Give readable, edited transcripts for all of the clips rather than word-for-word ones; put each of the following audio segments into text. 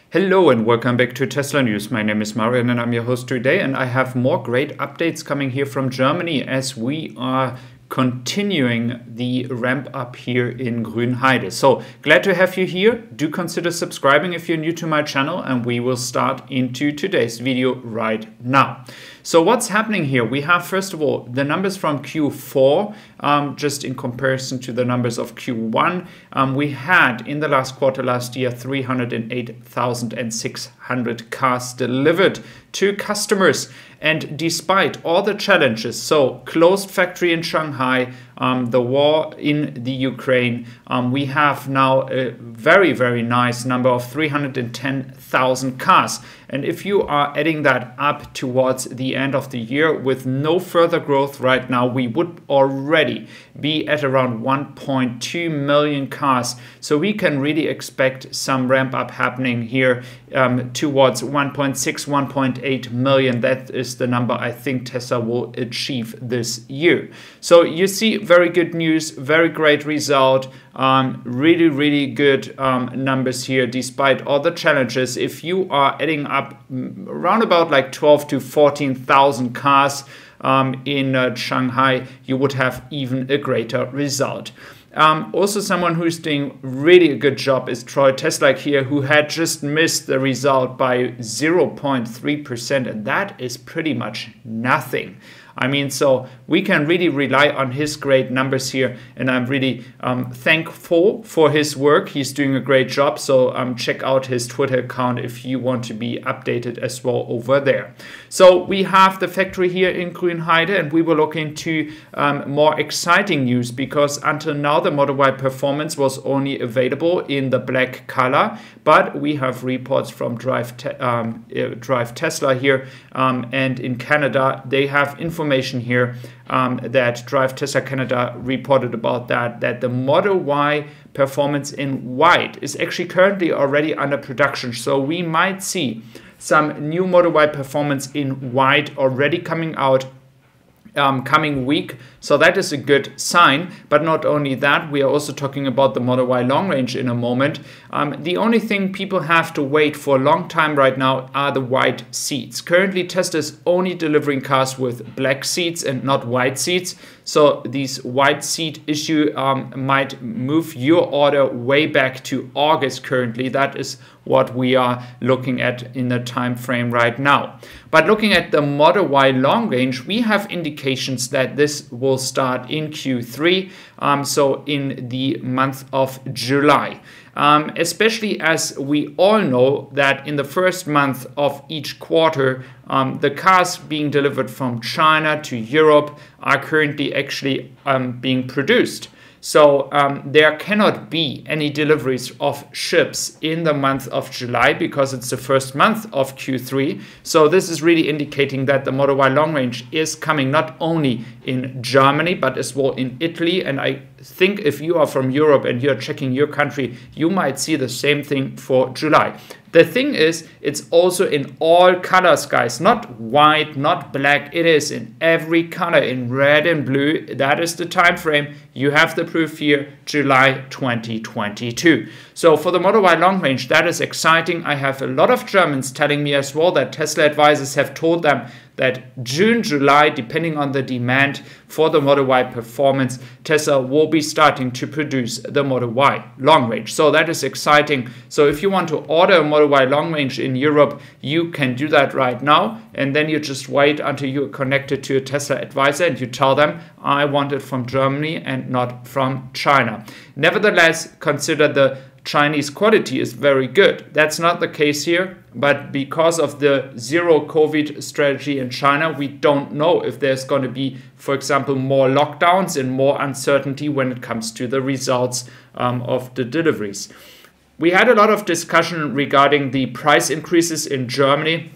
Hello and welcome back to Tesla News. My name is Marian and I'm your host today, and I have more great updates coming here from Germany as we are continuing the ramp up here in Grünheide. So glad to have you here. Do consider subscribing if you're new to my channel, and we will start into today's video right now. So what's happening here? We have, first of all, the numbers from Q4, just in comparison to the numbers of Q1. We had in the last quarter last year 308,600 cars delivered to customers. And despite all the challenges, so closed factory in Shanghai, the war in the Ukraine, we have now a very, very nice number of 310,000 cars. And if you are adding that up towards the end of the year with no further growth right now, we would already be at around 1.2 million cars. So we can really expect some ramp up happening here towards 1.6, 1.8 million. That is the number I think Tesla will achieve this year. So you see, very good news, very great result. Really good numbers here despite all the challenges. If you are adding up around about like 12 to 14,000 cars in Shanghai, you would have even a greater result. Also, someone who's doing really a good job is Troy Tesla here, who had just missed the result by 0.3%, and that is pretty much nothing. I mean, so we can really rely on his great numbers here, and I'm really thankful for his work. He's doing a great job, so check out his Twitter account if you want to be updated as well over there. So we have the factory here in Grünheide, and we will look into more exciting news, because until now the Model Y Performance was only available in the black color, but we have reports from Drive Tesla here, and in Canada they have information here that Drive Tesla Canada reported about that the Model Y Performance in white is actually currently already under production. So we might see some new Model Y Performance in white already coming out coming week. So that is a good sign. But not only that, we are also talking about the Model Y long range in a moment. The only thing people have to wait for a long time right now are the white seats. Currently, Tesla is only delivering cars with black seats and not white seats. So these white seat issue might move your order way back to August currently. That is what we are looking at in the time frame right now. But looking at the Model Y long range, we have indications that this will start in Q3, so in the month of July. Especially as we all know that in the first month of each quarter, the cars being delivered from China to Europe are currently actually being produced. So there cannot be any deliveries of ships in the month of July because it's the first month of Q3. So this is really indicating that the Model Y long range is coming not only in Germany, but as well in Italy. And I think if you are from Europe and you're checking your country, you might see the same thing for July. The thing is, it's also in all colors, guys, not white, not black. It is in every color, in red and blue. That is the time frame. You have the proof here, July 2022. So for the Model Y long range, that is exciting. I have a lot of Germans telling me as well that Tesla advisors have told them that June, July, depending on the demand for the Model Y Performance, Tesla will be starting to produce the Model Y long range. So that is exciting. So if you want to order a Model Y long range in Europe, you can do that right now. And then you just wait until you're connected to a Tesla advisor and you tell them, I want it from Germany and not from China. Nevertheless, consider the Chinese quality is very good. That's not the case here, but because of the zero COVID strategy in China, we don't know if there's going to be, for example, more lockdowns and more uncertainty when it comes to the results of the deliveries. We had a lot of discussion regarding the price increases in Germany.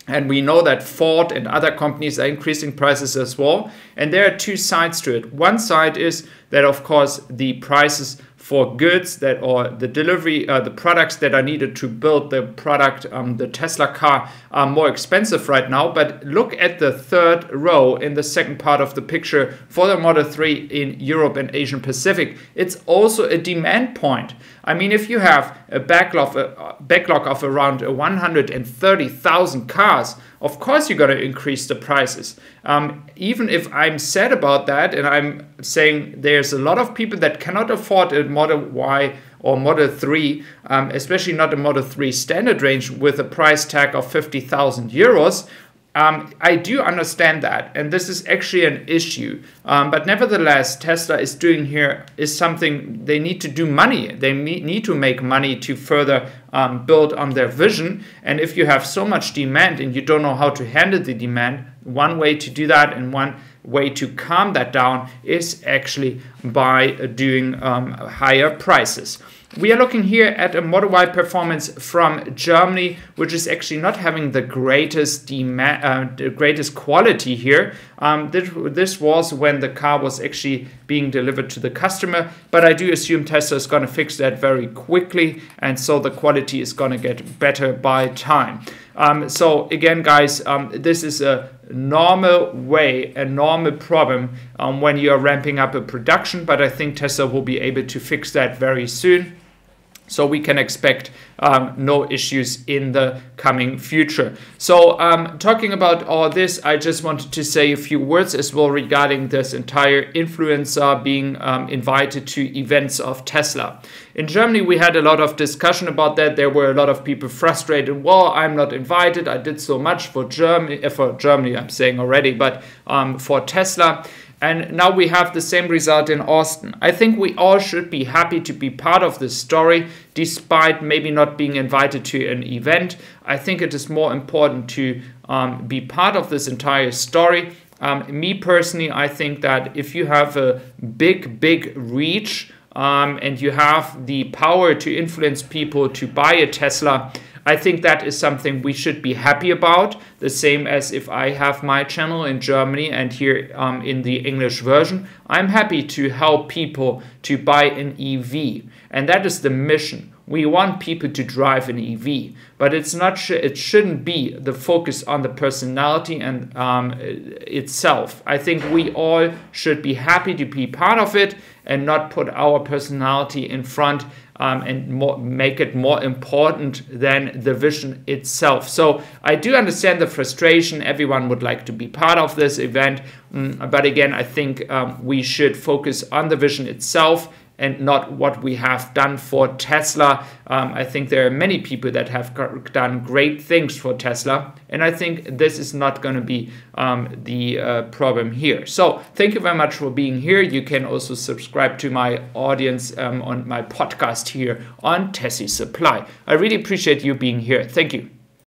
And we know that Ford and other companies are increasing prices as well. And there are two sides to it. One side is that, of course, the prices for goods that, or the delivery, the products that are needed to build the product, the Tesla car, are more expensive right now. But look at the third row in the second part of the picture for the Model 3 in Europe and Asian Pacific. It's also a demand point. I mean, if you have a backlog of around 130,000 cars, of course you're going to increase the prices. Even if I'm sad about that, and I'm saying there's a lot of people that cannot afford a Model Y or Model 3, especially not a Model 3 standard range with a price tag of 50,000 euros. I do understand that, and this is actually an issue. But nevertheless, Tesla is doing here is something they need to do money. They need to make money to further build on their vision. And if you have so much demand and you don't know how to handle the demand, one way to do that and one way to calm that down is actually by doing higher prices. We are looking here at a Model Y performance from Germany, which is actually not having the greatest the greatest quality here. This was when the car was actually being delivered to the customer, but I do assume Tesla is going to fix that very quickly, and so the quality is going to get better by time. So again, guys, this is a normal way, a normal problem when you are ramping up a production, but I think Tesla will be able to fix that very soon. So we can expect no issues in the coming future. So talking about all this, I just wanted to say a few words as well regarding this entire influencer being invited to events of Tesla. In Germany, we had a lot of discussion about that. There were a lot of people frustrated. Well, I'm not invited. I did so much for Germany, I'm saying already, but for Tesla. And now we have the same result in Austin. I think we all should be happy to be part of this story, despite maybe not being invited to an event. I think it is more important to be part of this entire story. Me personally, I think that if you have a big reach and you have the power to influence people to buy a Tesla, I think that is something we should be happy about. The same as if I have my channel in Germany and here in the English version, I'm happy to help people to buy an EV. And that is the mission. We want people to drive an EV, but it's not. It shouldn't be the focus on the personality and itself. I think we all should be happy to be part of it and not put our personality in front and make it more important than the vision itself. So I do understand the frustration. Everyone would like to be part of this event, but again, I think we should focus on the vision itself and not what we have done for Tesla. I think there are many people that have done great things for Tesla, and I think this is not going to be the problem here. So thank you very much for being here. You can also subscribe to my audience on my podcast here on Tessie Supply. I really appreciate you being here. Thank you.